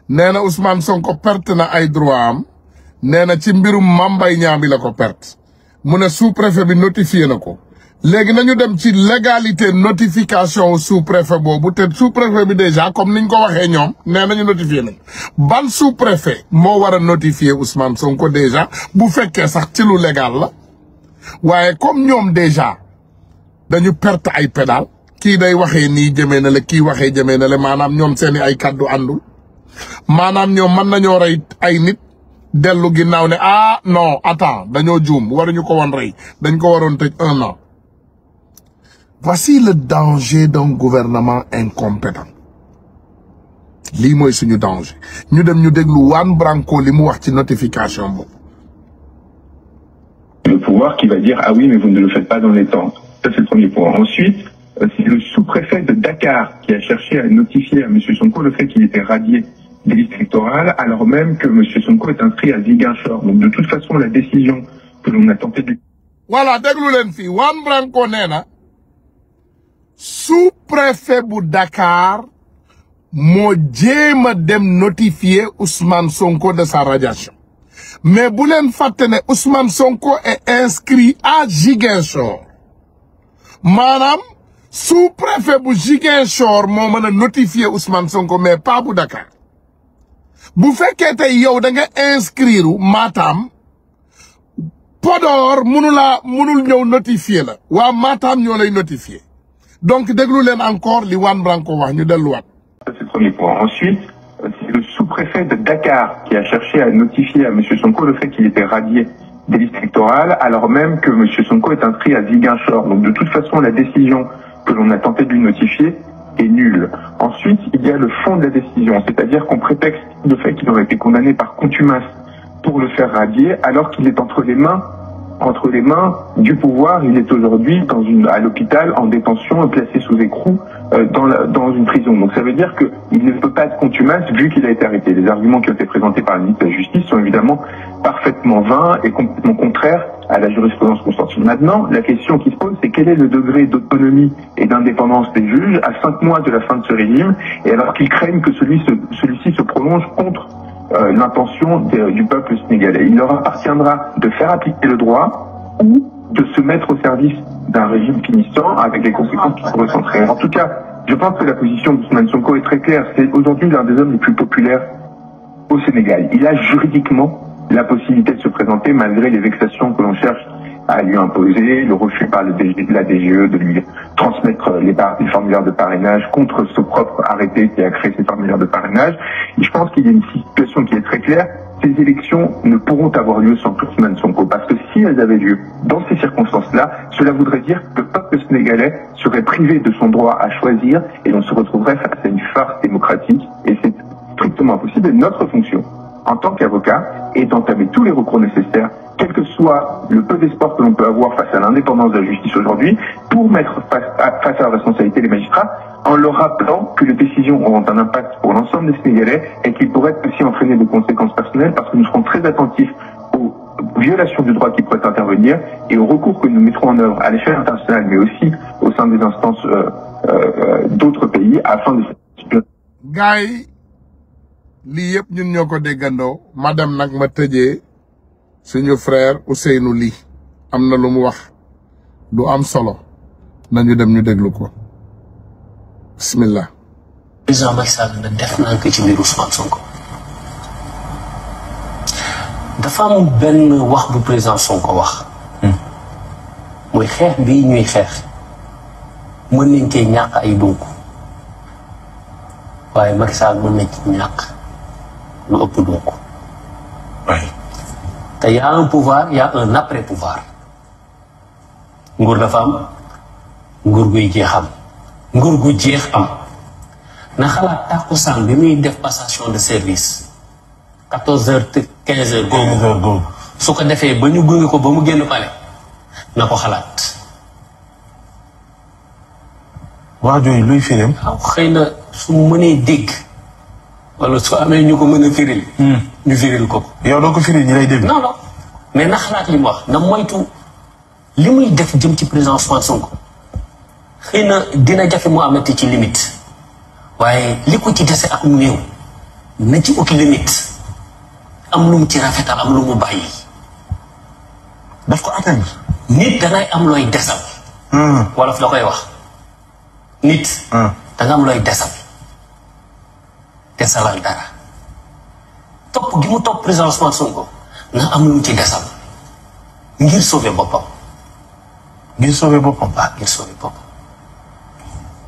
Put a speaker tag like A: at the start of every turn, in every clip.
A: nee na Ousmane Sonko perte na ay droit am nee na ci mbirum Mame Mbaye Niang bi la ko perte mu ne sous-préfet bi notifié na ko léegi nañu dem ci légalité notification sous-préfet boobu te sous-préfet bi déjà comme niñ ko waxee ñoom nee nañu notifié nañ ban sous-préfet moo war a notifier Ousmane Sonko déjà bu fekkee sax ci lu légal la waaye comme ñoom déjà dañu perte ay pédale kii day waxee nii jëmee na la kii waxee jëmee na la maanaam ñoom seeni ay kàddu àndul maanaam ñoom mën nañoo rey ay nit dellu ginnaaw ne ah non attends dañoo juum waruñu ko woon rey dañ ko waroon tëj 1 an. Voici le danger d'un gouvernement incompétent lii mooy suñu danger ñu dem ñu déglu Juan Branco li mu wax ci notification boobu.
B: Le pouvoir qui va dire ah oui mais vous ne le faites pas dans les temps. Ça c'est le premier point. Ensuite, c'est le sous-préfet de Dakar qui a cherché à notifier à M. Sonko le fait qu'il était radié des listes électorales alors même que M. Sonko est inscrit à Ziguinchor. Donc de toute façon la décision que l'on a tenté de...
A: Voilà déglu leen fii Juan Branco nee na sous-préfet bu Dakar moo jéem a dem notifier Ousmane Sonko de sa radiation mais bu leen fàtte ne Ousmane Sonko est inscrit à Ziguinchor maanaam sous-préfet bu Ziguinchor moo mën a notifier Ousmane Sonko mais pas bu Dakar bu fekkee tey yow da nga inscrire Matam Podor mënul ñëw notifier la waa Matam ñoo lay notifier donc déglu leen encore li Juan Branco wax ñu delluwaat.
B: C'est le premier point. Ensuite, c'est le sous-préfet de Dakar qui a cherché à notifier à M. Sonko le fait qu'il était radié des listes électorales alors même que M. Sonko est inscrit à Ziguinchor. Donc de toute façon la décision que l'on a tenté de lui notifier est nulle. Ensuite, il y a le fond de la décision, c'est-à-dire qu'on prétexte le fait qu'il aurait été condamné par contumace pour le faire radier alors qu'il est entre les mains du pouvoir. Il est aujourd'hui à l'hôpital en détention, placé sous écrou dans une prison. Donc ça veut dire qu'il ne peut pas être contumace vu qu'il a été arrêté. Les arguments qui ont été présentés par le ministre de la Justice sont évidemment parfaitement vains et complètement contraires à la jurisprudence constante. Maintenant, la question qui se pose, c'est quel est le degré d'autonomie et d'indépendance des juges à 5 mois de la fin de ce régime, et alors qu'ils craignent que celui-ci se prolonge contre l'intention du peuple sénégalais. Il leur appartiendra de faire appliquer le droit ou de se mettre au service d'un régime finissant avec les conséquences qui pourraient s'entraîner. En tout cas, je pense que la position d'Ousmane Sonko est très claire. C'est aujourd'hui l'un des hommes les plus populaires au Sénégal. Il a juridiquement la possibilité de se présenter malgré les vexations que l'on cherche à lui imposer, le refus par la DGE de lui transmettre les formulaires de parrainage contre ce propre arrêté qui a créé ces formulaires de parrainage. Et je pense qu'il y a une situation qui est très claire. Ces élections ne pourront avoir lieu sans Ousmane Sonko, parce que si elles avaient lieu dans ces circonstances-là, cela voudrait dire que le peuple sénégalais serait privé de son droit à choisir et l'on se retrouverait face à une farce démocratique, et c'est strictement impossible. Et notre fonction, en tant qu'avocat, est d'entamer tous les recours nécessaires, quel que soit le peu d'espoir que l'on peut avoir face à l'indépendance de la justice aujourd'hui, pour mettre face à la responsabilité des magistrats, en leur rappelant que les décisions auront un impact pour l'ensemble des Sénégalais et qu'ils pourraient aussi entraîner des conséquences personnelles, parce que nous serons très attentifs aux violations du droit qui pourraient intervenir et aux recours que nous mettrons en œuvre à l'échelle internationale, mais aussi au sein des instances d'autres pays, afin de...
A: Gaay lii yëpp ñun ñoo ko déggandoo madame nag ma tëjee suñu frère Ousseynou Ly am na lu mu wax du am solo nañu dem ñu déglu ko bismillah.
C: président Macky Sall na def naa ko ci mbiru Ousmane Sonko dafa am benn wax bu président Sonko wax mooy xeex bii ñuy xeex mën nañ cee ñàkk ay dunk waaye Macky Sall mën nañ ci ñàkk lu ëpp dunk te y a un pouvoir y a un après pouvoir nguur dafa am nguur guy jeexam nguur gu jeex am na xalaat tàkkusaan bi muy def passation de service 14h 15h googu su ko defee ba ñu gunge ko ba mu génn pale na ko xalaat
D: waa jooju luy firim
C: waaw xëy na su mënee dégg wala su amee ñu ko mën a firil ñu firil ko
D: yow doo ko firil ñi lay dégg
C: non non mais na xalaat li mu wax na moytu li muy def jëm ci président Ousmane Sonko xëy na dina jafe mu amati ci limite waaye li ko ci dese ak mu néew na ci ut limite am lu mu ci rafetal am lu mu bàyyi.
D: daf ko atteindre.
C: nit dangay am looy desal. wolof la koy wax. nit. danga am looy desal. desalal dara. topp gi mu topp président Ousmane Sonko na am lu mu ci desal. ngir sauver boppam.
D: ngir sauver boppam.
C: waaw ngir sauver boppam.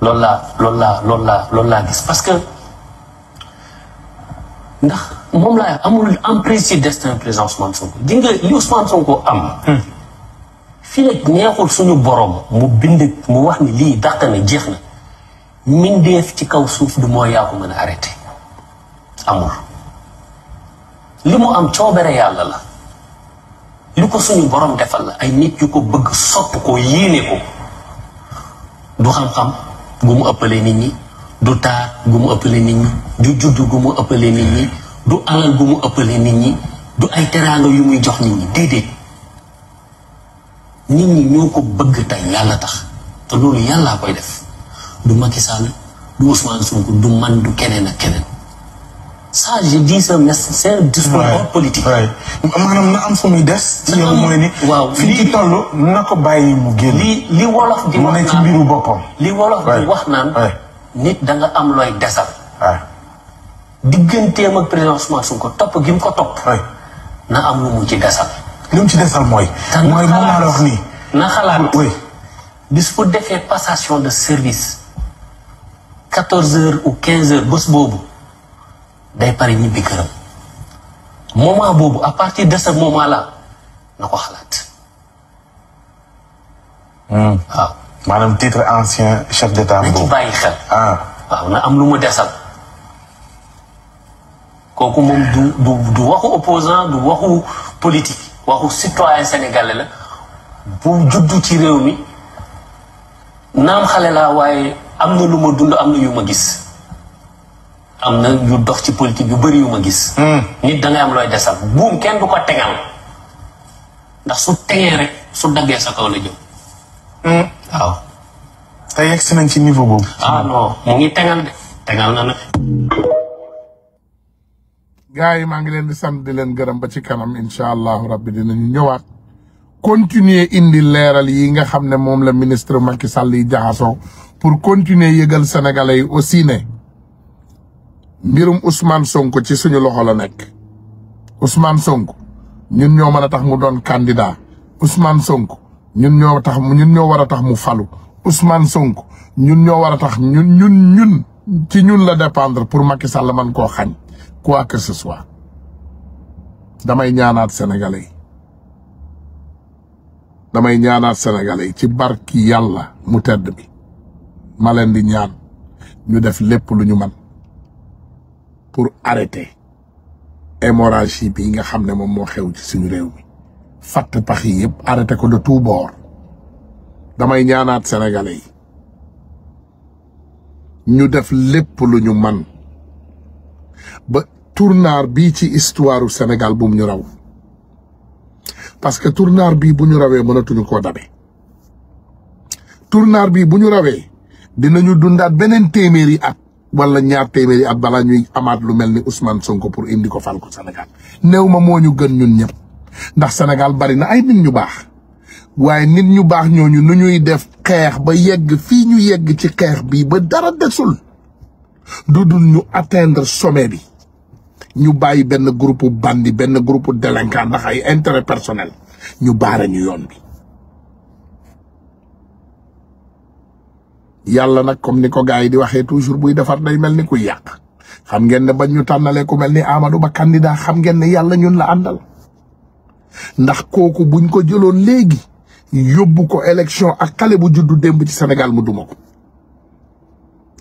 C: loolu laa gis parce que ndax moom laa amul emprise ci destin président Ousmane Sonko di nga li Ousmane Sonko am. fii nag neexul suñu borom mu bind mu wax ni lii dàq na jeex na mindeef ci kaw suuf du moo yaa ko mën a arrêté amul. li mu am coobere yàlla la. li ko suñu borom defal la ay nit yu ko bëgg sopp ko yéene ko du xam-xam gu mu ëppalee nit ñi du taar gu mu ëppalee nit ñi du juddu gu mu ëppalee nit ñi du alal gu mu ëppalee nit ñi du ay teraanga yu muy jox nit ñi déedéet nit ñi ñoo ko bëgg tey yàlla tax te loolu yàllaa koy def du Macky Sall du Ousmane Sonko du man du keneen ak keneen ça je dis c'est un discours hors politique.
D: maanaam na am fu muy des. ci yow mooy ni.
C: waaw
D: fi ñu toll na ko bàyyi mu génn.
C: li wolof di wax naan
D: ci mbiru boppam.
C: li wolof di wax naan. nit da nga am looy desal. digganteem ak président Ousmane Sonko topp gi mu ko topp. na am lu mu ci desal.
D: li mu ci desal mooy. mooy moom laa la wax nii.
C: na xalaat bis bu defee passation de service 14h ou 15h bés boobu. day pare ñibbi këram moment boobu à partir de ce moment là na ko xalaat. waaw.
D: maanaam titre ancien chef d'état
C: na ci bàyyi xel. waaw na am lu mu desal. kooku moom du waxu opposant du waxu politique waxu citoyen sénégalais la bu juddu ci réew mi naam xale laa waaye am na lu ma dund am na yu ma gis. am na yu dox ci politique yu bëri yu ma gis. nit dangay am looy desal buum kenn du ko tegal ndax su tegee rek su daggee sa kaw la jëm. waaw.
D: te yegg si nañ ci niveau boobu.
C: non mu ngi tegal de tegal na nag.
A: gars yi maa ngi leen di sant di leen gërëm ba ci kanam incha allahu rabbi dinañu ñëwaat continuer indi leeral yi nga xam ne moom la ministre Macky Sall yi jaxasoo pour continuer yëgal sénégalais yi aussi ne. mbirum Ousmane Sonko ci suñu loxo la nekk Ousmane Sonko ñun ñoo mën a tax mu doon candidat Ousmane Sonko ñun ñoo war a tax mu falu Ousmane Sonko ñun ñoo war a tax ñun ci ñun la dépendre pour Macky Sall man koo xañ quoi que ce soit damay ñaanaat sénégalais yi ci barki yàlla mu tedd bi ma leen di ñaan ñu def lépp lu ñu man pour arrêter hémorragie bi nga xam ne moom moo xew ci suñu réew mi fatt pax yi yëpp arrêter ko de tout bord damay ñaanaat sénégalais yi ñu def lépp lu ñu man ba tournaar bii ci histoire u Sénégal bu mu ñu raw parce que tournaar bii bu ñu rawee mënatuñu koo dabe tournaar bii bu ñu rawee dinañu dundaat beneen téeméeri at wala ñaar téeméeri at balaa ñuy amaat lu mel ni Ousmane Sonko pour indi ko fal ko Sénégal néew ma moo ñu gën ñun ñëpp ndax Sénégal bari na ay nit ñu baax waaye nit ñu baax ñooñu nu ñuy def xeex ba yegg fii ñu yegg ci xeex bii ba dara desul du dul ñu atteindre sommet bi ñu bàyyi benn groupe bandi benn groupe délinquant ndax ay intérêt personnel ñu baare ñu yoon bi. yàlla nag comme ni ko gars yi di waxee toujours buy defar day mel ni kuy yàq xam ngeen ne bañ ñu tànnalee ku mel ni Amadou Ba candidat xam ngeen ne yàlla ñun la àndal ndax kooku buñ ko jëloon léegi yóbbu ko élection ak xale bu juddu démb ci Sénégal mu duma ko.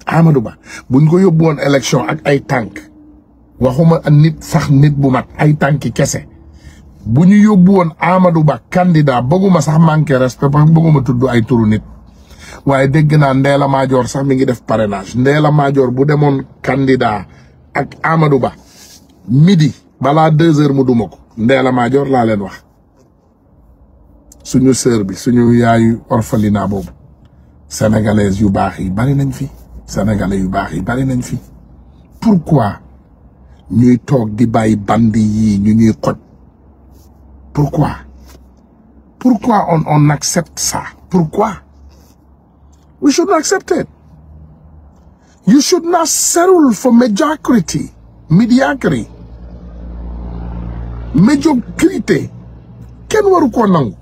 A: Amadou Ba buñ ko yóbbu woon élection ak ay tànk waxuma nit sax nit bu mat ay tànki kese bu ñu yóbbu woon Amadou Ba candidat bëgguma sax manqué respect parce que bëgguma tudd ay turu nit. waaye dégg naa Ndella Madior sax mi ngi def parrainage Ndella Madior bu demoon candidat ak Amadou Ba midi balaa 2 heures mu duma ko Ndella Madior laa leen wax suñu sœur bi suñu yaayu orphelinat boobu sénégalaises yu baax yi bari nañ fi sénégalais yu baax yi bari nañ fi pourquoi ñuy toog di bàyyi bandi yi ñu ñuy xoj. Pourquoi on accepte ça? Pourquoi? We should not accept it. You should not settle for mediocrity. Mediocrité. Kenn waru ko nangu.